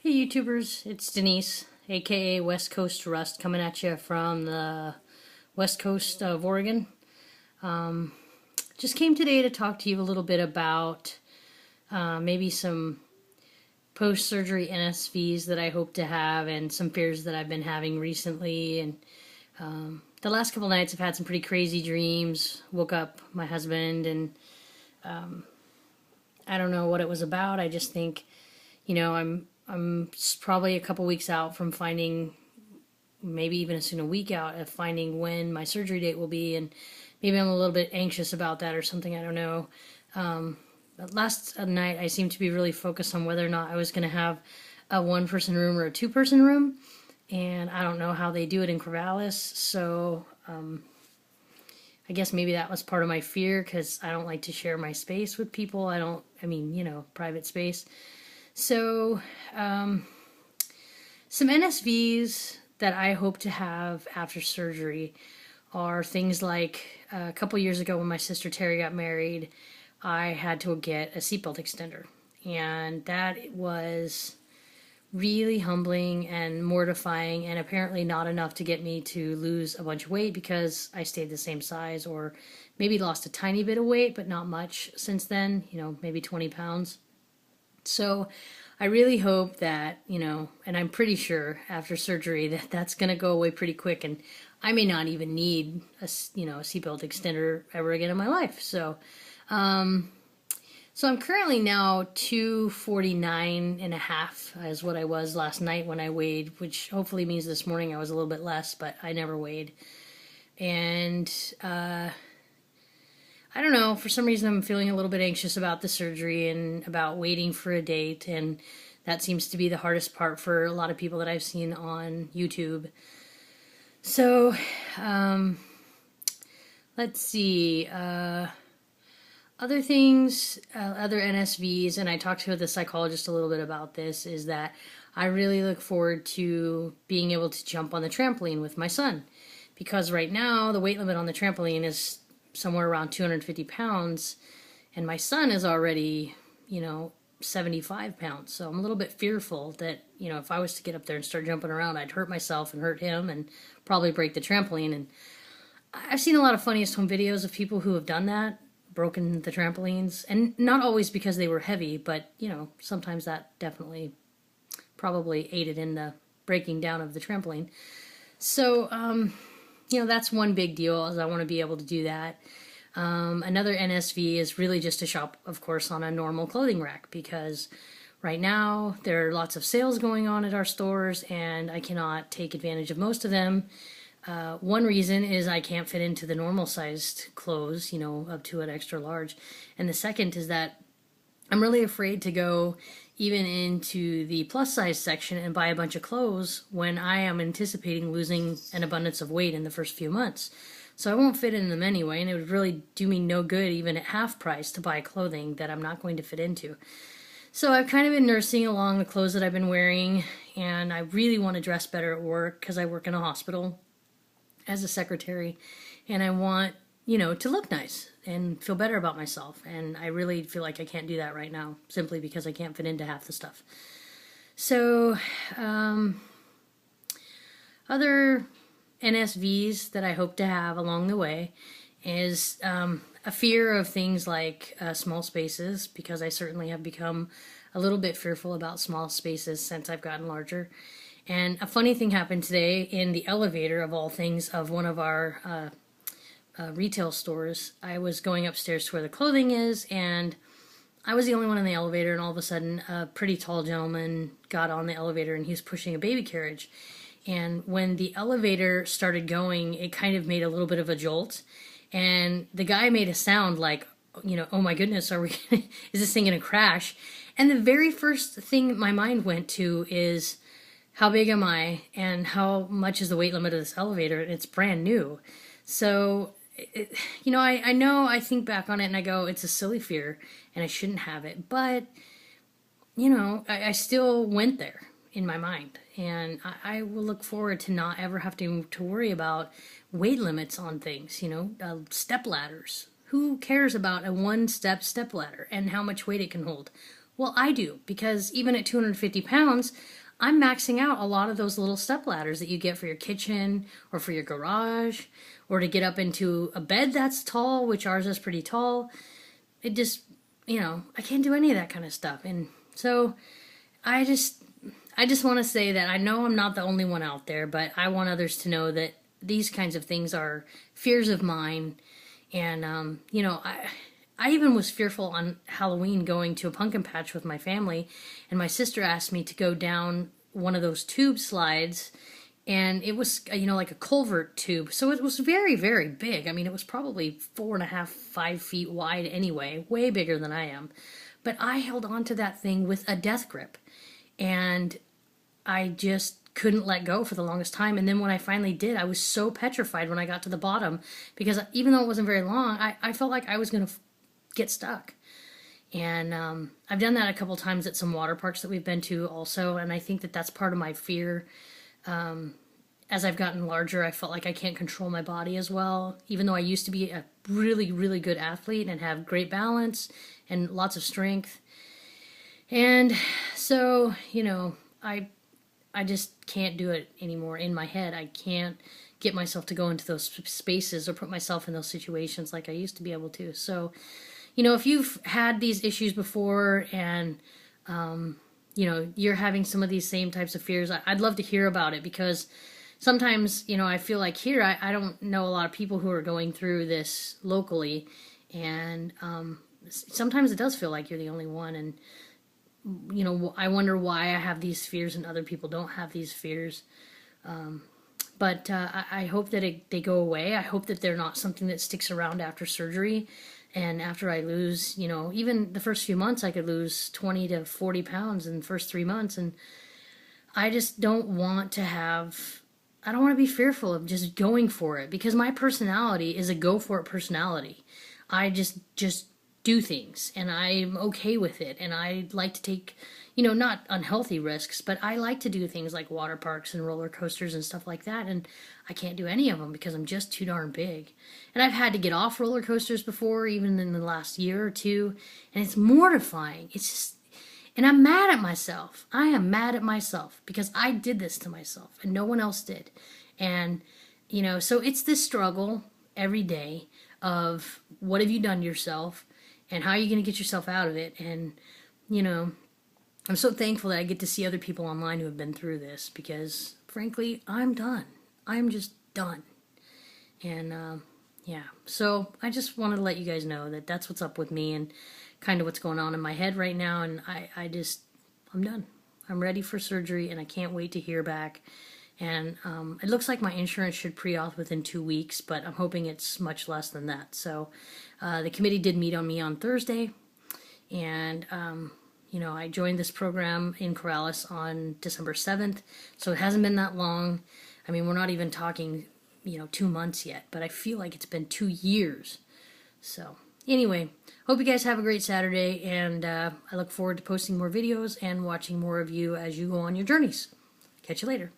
Hey YouTubers, it's Denise, aka West Coast Rust, coming at you from the west coast of Oregon. Just came today to talk to you a little bit about maybe some post-surgery NSVs that I hope to have and some fears that I've been having recently. And the last couple nights I've had some pretty crazy dreams. Woke up my husband and I don't know what it was about. I just think, I'm probably a couple weeks out from finding, maybe even as soon a week out of finding when my surgery date will be, and maybe I'm a little bit anxious about that or something, I don't know. But last night I seemed to be really focused on whether or not I was going to have a one-person room or a two-person room, and I don't know how they do it in Corvallis, so I guess maybe that was part of my fear, because I don't like to share my space with people. Private space. So, some NSVs that I hope to have after surgery are things like a couple years ago when my sister Terry got married, I had to get a seatbelt extender. And that was really humbling and mortifying, and apparently not enough to get me to lose a bunch of weight, because I stayed the same size, or maybe lost a tiny bit of weight, but not much since then, maybe 20 pounds. So I really hope that, and I'm pretty sure after surgery that that's going to go away pretty quick, and I may not even need a seatbelt extender ever again in my life. So, I'm currently now 249 and a half is what I was last night when I weighed, which hopefully means this morning I was a little bit less, but I never weighed. And, I don't know, for some reason I'm feeling a little bit anxious about the surgery and about waiting for a date, and that seems to be the hardest part for a lot of people that I've seen on YouTube. So, let's see, other things, other NSVs, and I talked to the psychologist a little bit about this, is that I really look forward to being able to jump on the trampoline with my son, because right now the weight limit on the trampoline is somewhere around 250 pounds, and my son is already, 75 pounds. So I'm a little bit fearful that, if I was to get up there and start jumping around, I'd hurt myself and hurt him and probably break the trampoline. And I've seen a lot of funniest home videos of people who have done that, broken the trampolines, and not always because they were heavy, but, sometimes that definitely probably aided in the breaking down of the trampoline. So, that's one big deal, is I want to be able to do that. Another NSV is really just to shop, of course, on a normal clothing rack, because right now there are lots of sales going on at our stores and I cannot take advantage of most of them. One reason is I can't fit into the normal sized clothes, up to an extra large. And the second is that I'm really afraid to go even into the plus size section and buy a bunch of clothes when I am anticipating losing an abundance of weight in the first few months. So I won't fit in them anyway, and it would really do me no good even at half price to buy clothing that I'm not going to fit into. So I've kind of been nursing along the clothes that I've been wearing, and I really want to dress better at work because I work in a hospital as a secretary, and I want, to look nice and feel better about myself. And I really feel like I can't do that right now, simply because I can't fit into half the stuff. So, other NSVs that I hope to have along the way is a fear of things like small spaces, because I certainly have become a little bit fearful about small spaces since I've gotten larger. And a funny thing happened today in the elevator, of all things, of one of our retail stores. I was going upstairs to where the clothing is, and I was the only one in the elevator, and all of a sudden a pretty tall gentleman got on the elevator and he was pushing a baby carriage. And when the elevator started going, it kind of made a little bit of a jolt, and the guy made a sound like, oh my goodness, is this thing gonna crash? And the very first thing my mind went to is, how big am I, and how much is the weight limit of this elevator? And it's brand new. So, I think back on it and I go, it's a silly fear and I shouldn't have it. But, I still went there in my mind. And I will look forward to not ever having to worry about weight limits on things, step ladders. Who cares about a one-step ladder and how much weight it can hold? Well, I do, because even at 250 pounds, I'm maxing out a lot of those little step ladders that you get for your kitchen or for your garage or to get up into a bed that's tall, which ours is pretty tall. It just, I can't do any of that kind of stuff. And so I just want to say that I know I'm not the only one out there, but I want others to know that these kinds of things are fears of mine. And, I even was fearful on Halloween going to a pumpkin patch with my family, and my sister asked me to go down one of those tube slides, and it was, like a culvert tube. So it was very, very big. I mean, it was probably 4.5, 5 feet wide anyway, way bigger than I am. But I held on to that thing with a death grip, and I just couldn't let go for the longest time. And then when I finally did, I was so petrified when I got to the bottom, because even though it wasn't very long, I felt like I was going to get stuck. And I've done that a couple times at some water parks that we've been to also, and I think that that's part of my fear. As I've gotten larger, I felt like I can't control my body as well, even though I used to be a really, really good athlete and have great balance and lots of strength. And so, I just can't do it anymore in my head. I can't get myself to go into those spaces or put myself in those situations like I used to be able to. So, if you've had these issues before and, you're having some of these same types of fears, I'd love to hear about it, because sometimes, I feel like here, I don't know a lot of people who are going through this locally. And sometimes it does feel like you're the only one. And, I wonder why I have these fears and other people don't have these fears. But I hope that they go away. I hope that they're not something that sticks around after surgery. And after I lose, even the first few months, I could lose 20 to 40 pounds in the first 3 months. And I just don't want to I don't want to be fearful of just going for it, because my personality is a go for it personality. I just do things, and I'm okay with it, and I like to take, not unhealthy risks, but I like to do things like water parks and roller coasters and stuff like that, and I can't do any of them because I'm just too darn big. And I've had to get off roller coasters before, even in the last year or two, and it's mortifying. It's just, and I'm mad at myself. I am mad at myself because I did this to myself and no one else did. And, so it's this struggle every day of what have you done to yourself, and how are you going to get yourself out of it? And, I'm so thankful that I get to see other people online who have been through this, because, frankly, I'm done. I'm just done. And, so I just wanted to let you guys know that that's what's up with me and kind of what's going on in my head right now. And I'm done. I'm ready for surgery, and I can't wait to hear back. And it looks like my insurance should pre-auth within 2 weeks, but I'm hoping it's much less than that. So the committee did meet on me on Thursday, and I joined this program in Corrales on December 7th, so it hasn't been that long. I mean, we're not even talking 2 months yet, but I feel like it's been 2 years. So anyway, hope you guys have a great Saturday, and I look forward to posting more videos and watching more of you as you go on your journeys. Catch you later.